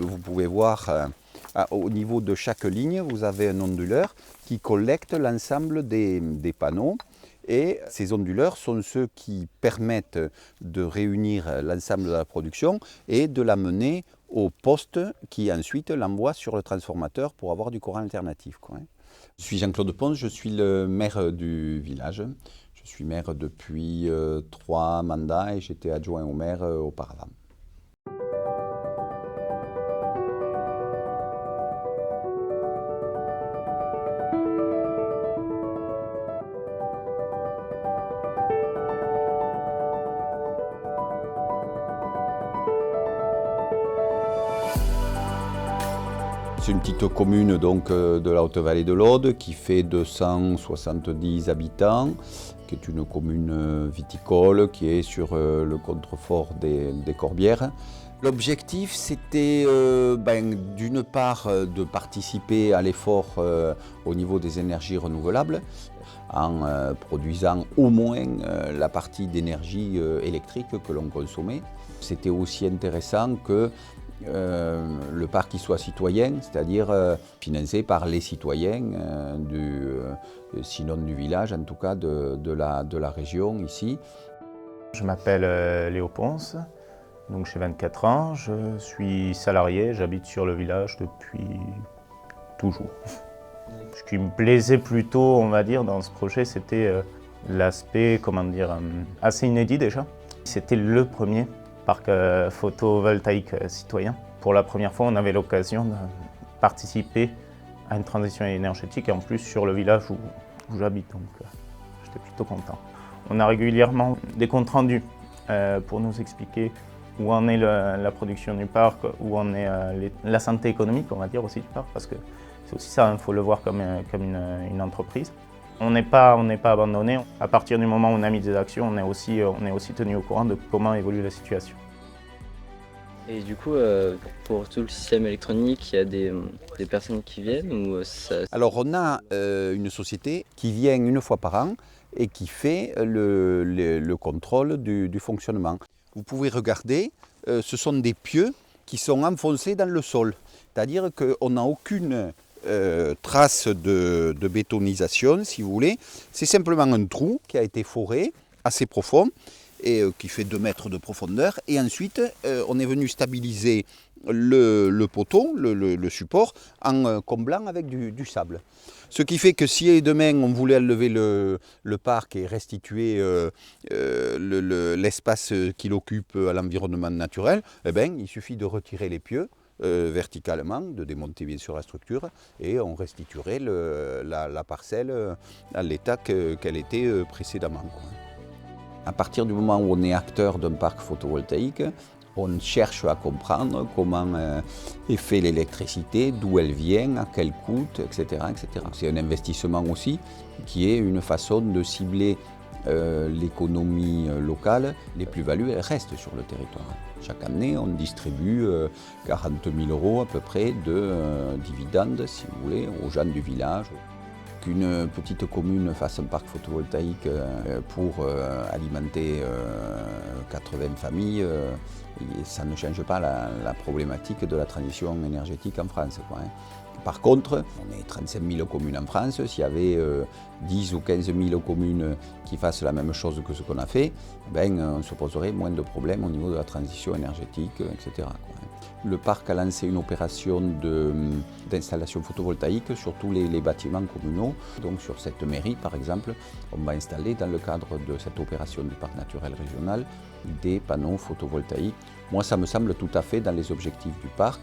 vous pouvez voir au niveau de chaque ligne, vous avez un onduleur qui collecte l'ensemble des panneaux. Et ces onduleurs sont ceux qui permettent de réunir l'ensemble de la production et de l'amener au poste qui ensuite l'envoie sur le transformateur pour avoir du courant alternatif, quoi. Je suis Jean-Claude Ponce, je suis le maire du village. Je suis maire depuis 3 mandats et j'étais adjoint au maire auparavant. C'est une petite commune donc, de la Haute-Vallée de l'Aude qui fait 270 habitants, qui est une commune viticole qui est sur le contrefort des Corbières. L'objectif, c'était d'une part de participer à l'effort au niveau des énergies renouvelables en produisant au moins la partie d'énergie électrique que l'on consommait. C'était aussi intéressant que le parc soit citoyen, c'est-à-dire financé par les citoyens, sinon du village, en tout cas de la région ici. Je m'appelle Léo Ponce, donc j'ai 24 ans, je suis salarié, j'habite sur le village depuis toujours. Ce qui me plaisait plutôt, on va dire, dans ce projet, c'était l'aspect, assez inédit déjà. C'était le premier parc photovoltaïque citoyen. Pour la première fois, on avait l'occasion de participer à une transition énergétique et en plus sur le village où j'habite, donc j'étais plutôt content. On a régulièrement des comptes rendus pour nous expliquer où en est la production du parc, où en est la santé économique, on va dire aussi du parc, parce que c'est aussi ça, il faut le voir comme une entreprise. On n'est pas abandonné. À partir du moment où on a mis des actions, on est aussi tenu au courant de comment évolue la situation. Et du coup, pour tout le système électronique, il y a des personnes qui viennent ou ça... Alors on a une société qui vient une fois par an et qui fait le contrôle du fonctionnement. Vous pouvez regarder, ce sont des pieux qui sont enfoncés dans le sol. C'est-à-dire qu'on n'a aucune trace de bétonisation, si vous voulez. C'est simplement un trou qui a été foré, assez profond, et qui fait 2 mètres de profondeur. Et ensuite, on est venu stabiliser le poteau, le support, en comblant avec du sable. Ce qui fait que si demain on voulait enlever le parc et restituer l'espace qu'il occupe à l'environnement naturel, eh bien, il suffit de retirer les pieux verticalement, de démonter bien sûr la structure, et on restituerait la parcelle à l'état qu'elle était précédemment, quoi. À partir du moment où on est acteur d'un parc photovoltaïque, on cherche à comprendre comment est faite l'électricité, d'où elle vient, à quel coût, etc., etc. C'est un investissement aussi qui est une façon de cibler l'économie locale. Les plus-values, elles restent sur le territoire. Chaque année, on distribue 40 000 € à peu près de dividendes, si vous voulez, aux gens du village. Qu'une petite commune fasse un parc photovoltaïque pour alimenter 80 familles, ça ne change pas la problématique de la transition énergétique en France, quoi, hein. Par contre, on est 35 000 communes en France. S'il y avait 10 ou 15 000 communes qui fassent la même chose que ce qu'on a fait, ben, on se poserait moins de problèmes au niveau de la transition énergétique, etc., quoi. Le parc a lancé une opération d'installation photovoltaïque sur tous les bâtiments communaux. Donc sur cette mairie, par exemple, on va installer dans le cadre de cette opération du parc naturel régional des panneaux photovoltaïques. Moi, ça me semble tout à fait dans les objectifs du parc,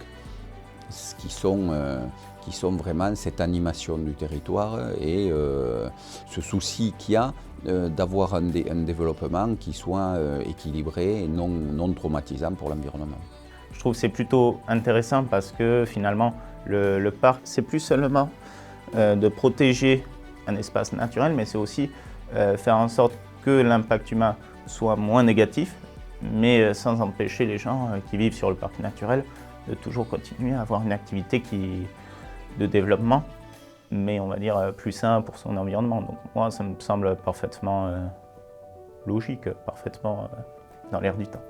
qui sont vraiment cette animation du territoire et ce souci qu'il y a d'avoir un développement qui soit équilibré et non traumatisant pour l'environnement. Je trouve que c'est plutôt intéressant parce que finalement, le parc, c'est plus seulement de protéger un espace naturel, mais c'est aussi faire en sorte que l'impact humain soit moins négatif, mais sans empêcher les gens qui vivent sur le parc naturel de toujours continuer à avoir une activité de développement, mais on va dire plus sain pour son environnement. Donc moi, ça me semble parfaitement logique, parfaitement dans l'air du temps.